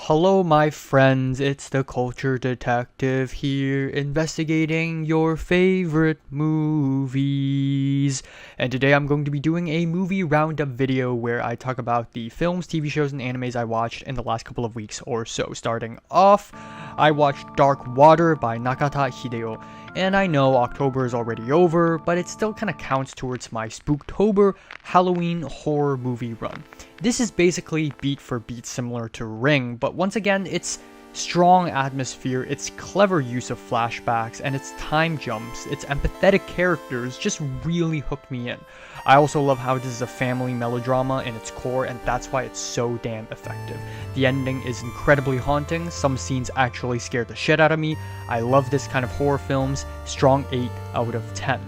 Hello, my friends, it's the Culture Detective here, investigating your favorite movies. And today I'm going to be doing a movie roundup video where I talk about the films, TV shows, and animes I watched in the last couple of weeks or so. Starting off, I watched Dark Water by Nakata Hideo. And I know October is already over, but it still kind of counts towards my Spooktober Halloween horror movie run. This is basically beat for beat similar to Ring, but once again, it's strong atmosphere, its clever use of flashbacks, and its time jumps, its empathetic characters just really hooked me in. I also love how this is a family melodrama in its core, and that's why it's so damn effective. The ending is incredibly haunting, some scenes actually scared the shit out of me. I love this kind of horror films, strong 8 out of 10.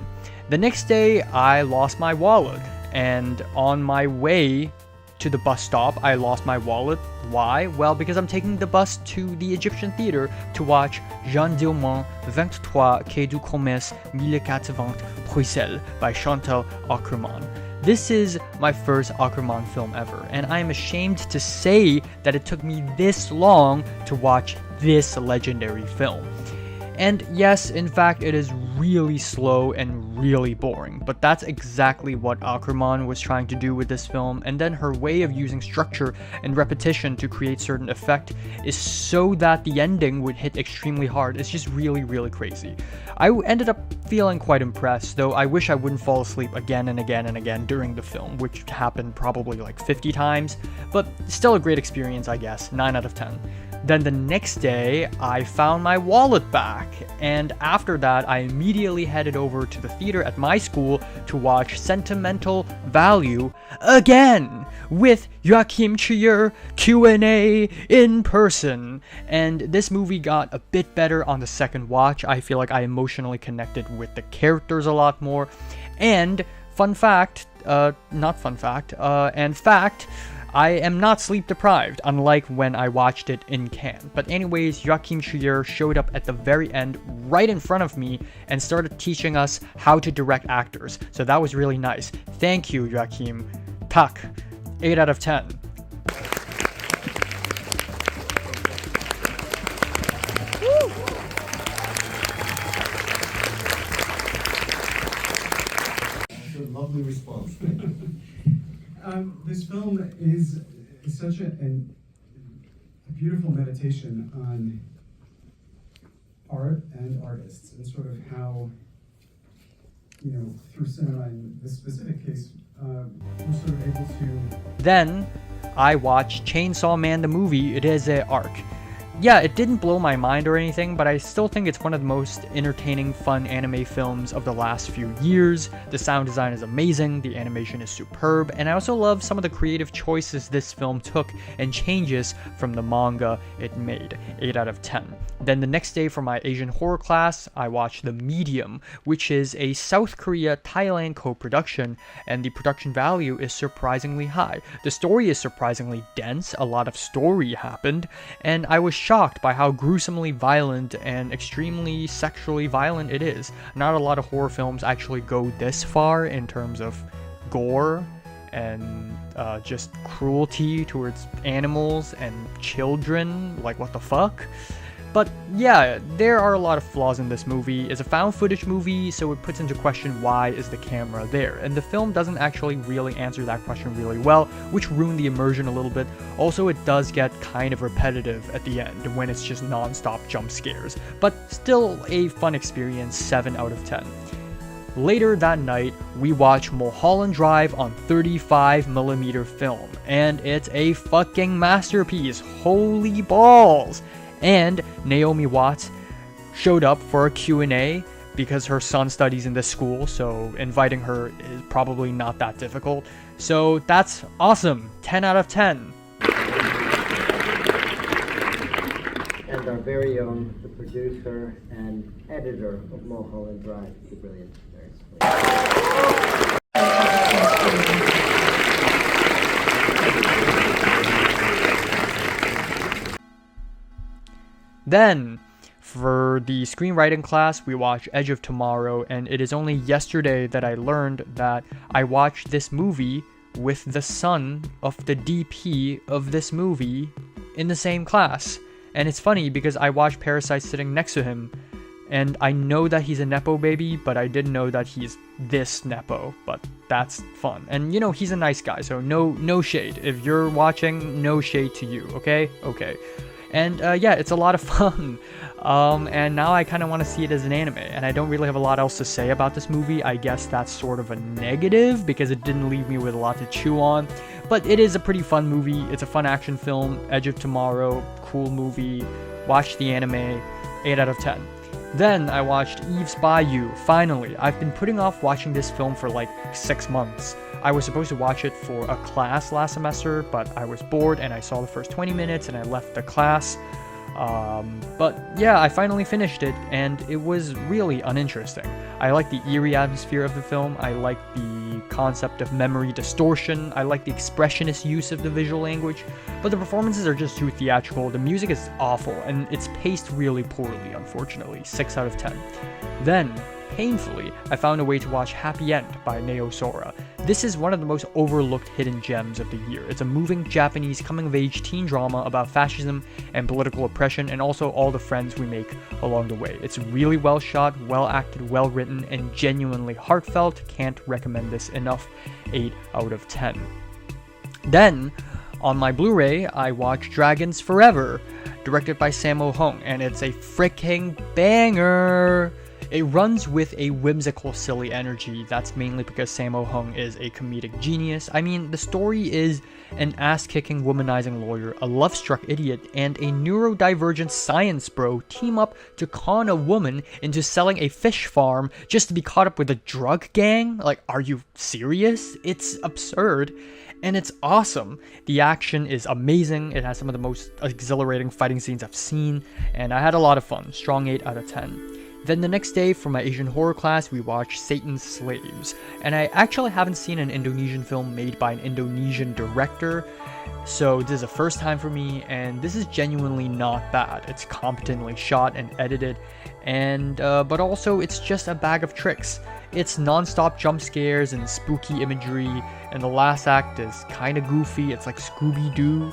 The next day, I lost my wallet, and on my way to the bus stop, I lost my wallet. Why? Well, because I'm taking the bus to the Egyptian theater to watch Jean Diamant 23 Quai du Commerce 1080 Bruxelles by Chantal Akerman. This is my first Akerman film ever, and I am ashamed to say that it took me this long to watch this legendary film. And yes, in fact, it is really slow and really boring, but that's exactly what Akerman was trying to do with this film, and then her way of using structure and repetition to create certain effect is so that the ending would hit extremely hard. It's just really crazy. I ended up feeling quite impressed, though I wish I wouldn't fall asleep again and again and again during the film, which happened probably like 50 times, but still a great experience, I guess. 9 out of 10. Then the next day, I found my wallet back, and after that, I immediately headed over to the theater at my school to watch Sentimental Value again with Joachim Q&A in person. And this movie got a bit better on the second watch. I feel like I emotionally connected with the characters a lot more. And fun fact, I am not sleep deprived, unlike when I watched it in Cannes. But anyways, Joachim showed up at the very end, right in front of me, and started teaching us how to direct actors. So that was really nice. Thank you, Joachim. Tak. 8 out of 10. Lovely response. This film is such a beautiful meditation on art and artists, and sort of how, through cinema in this specific case, we're sort of able to... Then, I watched Chainsaw Man the movie. It is a arc. Yeah, it didn't blow my mind or anything, but I still think it's one of the most entertaining, fun anime films of the last few years. The sound design is amazing, the animation is superb, and I also love some of the creative choices this film took and changes from the manga it made. 8 out of 10. Then the next day for my Asian horror class, I watched The Medium, which is a South Korea-Thailand co-production, and the production value is surprisingly high. The story is surprisingly dense, a lot of story happened, and I was shocked by how gruesomely violent and extremely sexually violent it is. Not a lot of horror films actually go this far in terms of gore and just cruelty towards animals and children. Like, what the fuck? But yeah, there are a lot of flaws in this movie. It's a found footage movie, so it puts into question why is the camera there, and the film doesn't actually really answer that question really well, which ruined the immersion a little bit. Also, it does get kind of repetitive at the end when it's just non-stop jump scares, but still a fun experience. 7 out of 10. Later that night, we watch Mulholland Drive on 35mm film, and it's a fucking masterpiece. Holy balls! And Naomi Watts showed up for a Q&A because her son studies in this school, so inviting her is probably not that difficult. So that's awesome. 10 out of 10. And our very own, the producer and editor of Mulholland Drive, the brilliant Then, for the screenwriting class, we watched Edge of Tomorrow, and it is only yesterday that I learned that I watched this movie with the son of the DP of this movie in the same class. And it's funny because I watched Parasite sitting next to him, and I know that he's a Nepo baby, but I didn't know that he's this Nepo, but that's fun. And you know, he's a nice guy, so no shade. If you're watching, no shade to you, okay? Okay. And yeah, it's a lot of fun. And now I kind of want to see it as an anime, and I don't really have a lot else to say about this movie. I guess that's sort of a negative because it didn't leave me with a lot to chew on. But it is a pretty fun movie. It's a fun action film. Edge of Tomorrow, cool movie. Watch the anime, 8 out of 10. Then I watched Eve's Bayou, finally. I've been putting off watching this film for like 6 months. I was supposed to watch it for a class last semester, but I was bored and I saw the first 20 minutes and I left the class. But yeah, I finally finished it and it was really uninteresting. I like the eerie atmosphere of the film. I like the concept of memory distortion. I like the expressionist use of the visual language, but the performances are just too theatrical. The music is awful and it's paced really poorly, unfortunately. 6 out of 10. Then, painfully, I found a way to watch Happy End by Neo Sora. This is one of the most overlooked hidden gems of the year. It's a moving Japanese coming-of-age teen drama about fascism and political oppression, and also all the friends we make along the way. It's really well shot, well acted, well written, and genuinely heartfelt. Can't recommend this enough. 8 out of 10. Then, on my Blu-ray, I watched Dragons Forever, directed by Sammo Hung, and it's a freaking banger! It runs with a whimsical, silly energy. That's mainly because Sammo Hung is a comedic genius. I mean, the story is an ass-kicking, womanizing lawyer, a love-struck idiot, and a neurodivergent science bro team up to con a woman into selling a fish farm just to be caught up with a drug gang? Like, are you serious? It's absurd. And it's awesome. The action is amazing. It has some of the most exhilarating fighting scenes I've seen, and I had a lot of fun. Strong 8 out of 10. Then the next day for my Asian horror class, we watched Satan's Slaves. And I actually haven't seen an Indonesian film made by an Indonesian director, so this is a first time for me, and this is genuinely not bad. It's competently shot and edited, and but also it's just a bag of tricks. It's non-stop jump scares and spooky imagery, and the last act is kind of goofy. It's like Scooby-Doo.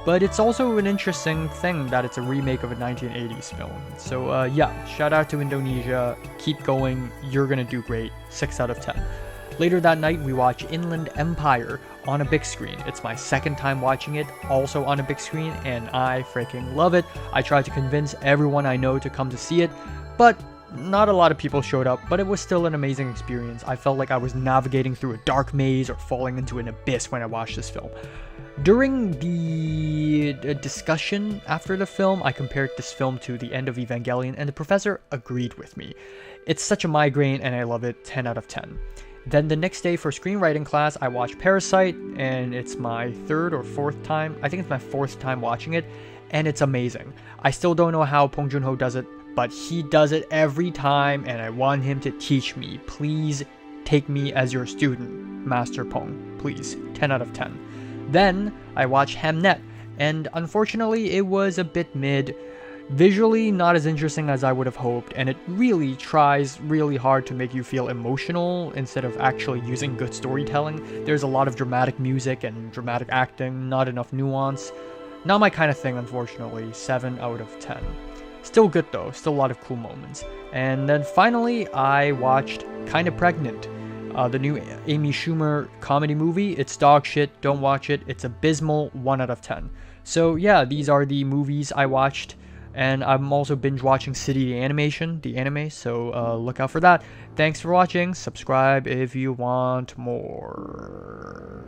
But it's also an interesting thing that it's a remake of a 1980s film. So yeah, shout out to Indonesia. Keep going. You're gonna do great. 6 out of 10. Later that night, we watch Inland Empire on a big screen. It's my second time watching it, also on a big screen, and I freaking love it. I tried to convince everyone I know to come to see it, but not a lot of people showed up, but it was still an amazing experience. I felt like I was navigating through a dark maze or falling into an abyss when I watched this film. During the discussion after the film, I compared this film to the end of Evangelion, and the professor agreed with me. It's such a migraine, and I love it. 10 out of 10. Then the next day for screenwriting class, I watched Parasite, and it's my third or fourth time. I think it's my fourth time watching it, and it's amazing. I still don't know how Bong Joon-ho does it, but he does it every time, and I want him to teach me. Please take me as your student, Master Pong. Please. 10 out of 10. Then I watched Hamnet, and unfortunately it was a bit mid. Visually not as interesting as I would have hoped, and it really tries really hard to make you feel emotional instead of actually using good storytelling. There's a lot of dramatic music and dramatic acting, not enough nuance. Not my kind of thing, unfortunately. 7 out of 10. Still good though, still a lot of cool moments. And then finally I watched Kinda Pregnant, the new Amy Schumer comedy movie. It's dog shit, don't watch it, it's abysmal. 1 out of 10. So yeah, these are the movies I watched, and I'm also binge watching City Animation, the anime, so look out for that. Thanks for watching, subscribe if you want more.